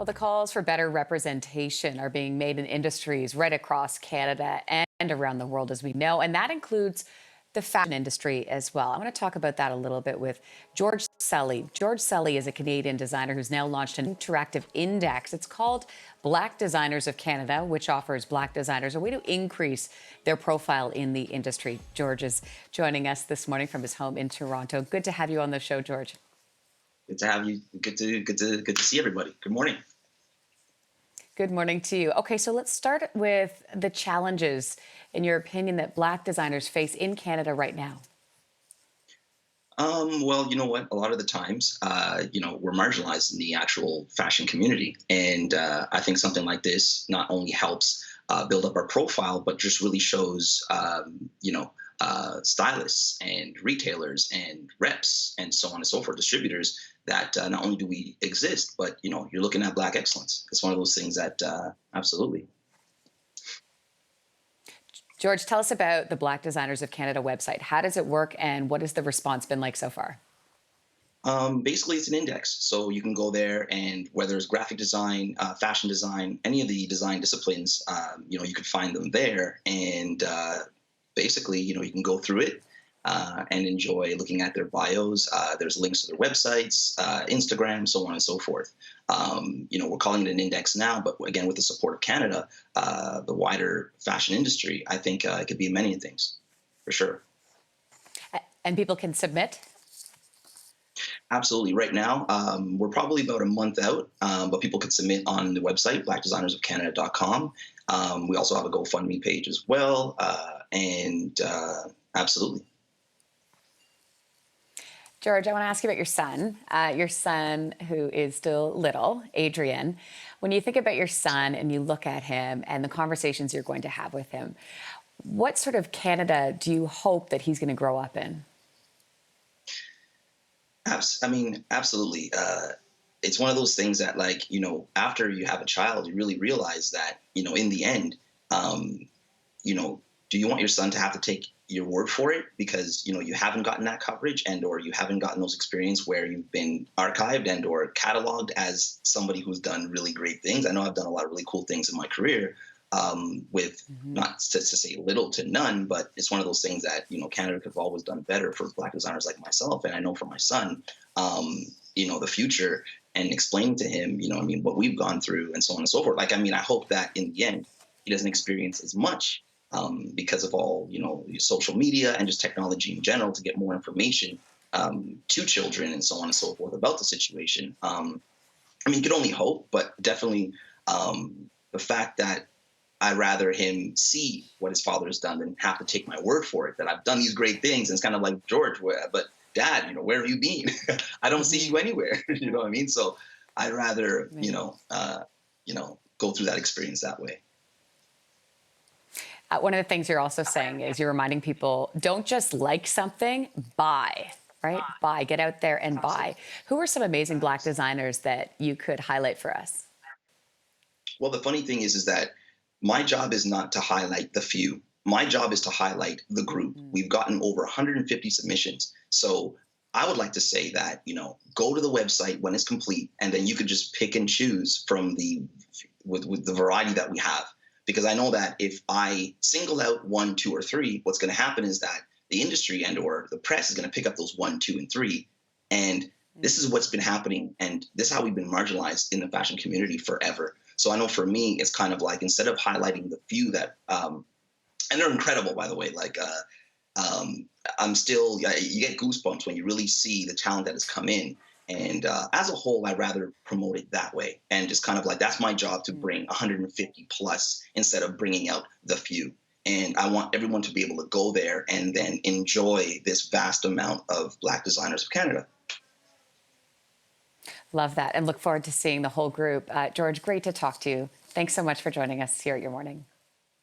Well, the calls for better representation are being made in industries right across Canada and around the world, as we know, and that includes the fashion industry as well. I want to talk about that a little bit with George Sully. George Sully is a Canadian designer who's now launched an interactive index. It's called Black Designers of Canada, which offers Black designers a way to increase their profile in the industry. George is joining us this morning from his home in Toronto. Good to have you on the show, George. Good to have you. Good to see everybody. Good morning. Good morning to you. Okay, so let's start with the challenges, in your opinion, that Black designers face in Canada right now. Well, you know what? A lot of the times, we're marginalized in the actual fashion community, and I think something like this not only helps build up our profile, but just really shows, stylists and retailers and reps and so on and so forth, distributors, that not only do we exist, but you're looking at Black excellence. It's one of those things that absolutely. George, tell us about the Black Designers of Canada website. How does it work, and what has the response been like so far? Basically, it's an index. So you can go there, and whether it's graphic design, fashion design, any of the design disciplines, you can find them there. And basically, you can go through it and enjoy looking at their bios. There's links to their websites, Instagram, so on and so forth. We're calling it an index now, but again, with the support of Canada, the wider fashion industry, I think it could be many things, for sure. And people can submit? Absolutely. Right now, we're probably about a month out, but people could submit on the website, blackdesignersofcanada.com. We also have a GoFundMe page as well, and absolutely. George, I want to ask you about your son who is still little, Adrian. When you think about your son and you look at him and the conversations you're going to have with him, what sort of Canada do you hope that he's going to grow up in? Absolutely. It's one of those things that, after you have a child, you really realize that, in the end, do you want your son to have to take your word for it because, you haven't gotten that coverage and or you haven't gotten those experience where you've been archived and or cataloged as somebody who's done really great things? I know I've done a lot of really cool things in my career, with not to say little to none, but it's one of those things that, Canada could have always done better for Black designers like myself. And I know for my son, the future, and explaining to him, what we've gone through and so on and so forth. I hope that in the end, he doesn't experience as much because of all, social media and just technology in general to get more information to children and so on and so forth about the situation. You could only hope, but definitely the fact that I'd rather him see what his father has done than have to take my word for it, that I've done these great things. And it's kind of like, George, but Dad, where have you been? I don't see you anywhere. You know what I mean? So I'd rather, go through that experience that way. One of the things you're also saying is you're reminding people, don't just like something, buy, right? Buy, get out there and buy. Who are some amazing Black designers that you could highlight for us? Well, the funny thing is that my job is not to highlight the few. My job is to highlight the group. We've gotten over 150 submissions. So I would like to say that, go to the website when it's complete, and then you could just pick and choose from with the variety that we have. Because I know that if I single out 1, 2, or 3, what's going to happen is that the industry and or the press is going to pick up those 1, 2, and 3. And this is what's been happening. And this is how we've been marginalized in the fashion community forever. So I know for me, it's kind of like, instead of highlighting the few that, and they're incredible, by the way, I'm still, you get goosebumps when you really see the talent that has come in. And as a whole, I'd rather promote it that way. And just kind of like, that's my job, to bring 150 plus instead of bringing out the few. And I want everyone to be able to go there and then enjoy this vast amount of Black designers of Canada. Love that, and look forward to seeing the whole group. George, great to talk to you. Thanks so much for joining us here at Your Morning.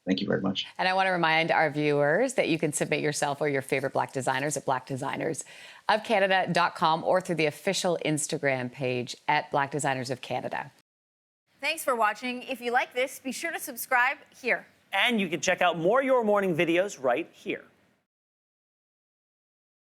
Thank you very much. And I want to remind our viewers that you can submit yourself or your favorite Black designers at blackdesignersofcanada.com or through the official Instagram page at Black Designers of Canada. Thanks for watching. If you like this, be sure to subscribe here. And you can check out more Your Morning videos right here.